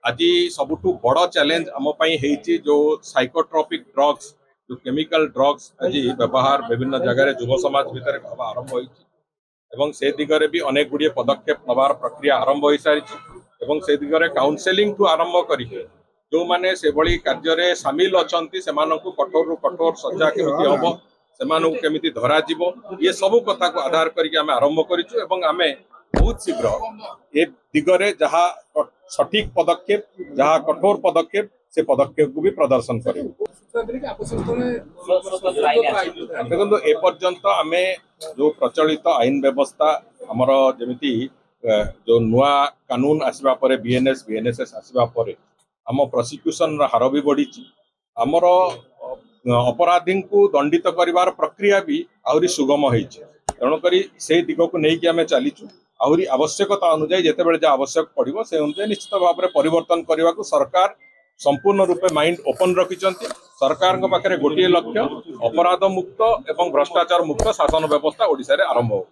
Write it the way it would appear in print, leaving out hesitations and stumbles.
आज सबुठु बड़ चैलेंज आम जो साइकोट्रॉपिक ड्रग्स जो केमिकल ड्रग्स आज व्यवहार विभिन्न जगह युव समाज भितर आरंभ हो से दिगरे भी अनेक गुड़िए पदक्षेप नवार प्रक्रिया आरंभ हो सारी से दिगरे काउंसेलिंग ठू आरंभ करके जो माने से भली कार्य सामिल अच्छा से कठोर रु कठोर सजा केमिति हम से केमिति धरा जीवो ये सब कथा को आधार करके आम आरंभ करूँ आम बहुत शीघ्र ए दिगरे जहाँ सठिक पदक्षेप जहाँ कठोर पदक्षेप से पदक्षेप को भी प्रदर्शन करें। देखो एपर्यंत आम जो प्रचलित आईन व्यवस्था आमर जमी जो नुआ कानून आसवा परे बीएनएस आसवा परे आम प्रोसिक्यूशन हार भी बढ़ी आमर अपराधी को दंडित करिवार प्रक्रिया भी आहरी सुगम होती तेणुक से दिग को लेकिन आम चलीचु आहरी आवश्यकता अनुसार जिते बड़े जहाँ आवश्यक पड़ो से अनुसार निश्चित भाव में परिवर्तन करने को सरकार संपूर्ण रूपे माइंड ओपन रखिंट सरकार पाखे गोटे लक्ष्य अपराध मुक्त एवं भ्रष्टाचार मुक्त शासन व्यवस्था ओडिशा रे आरंभ हो।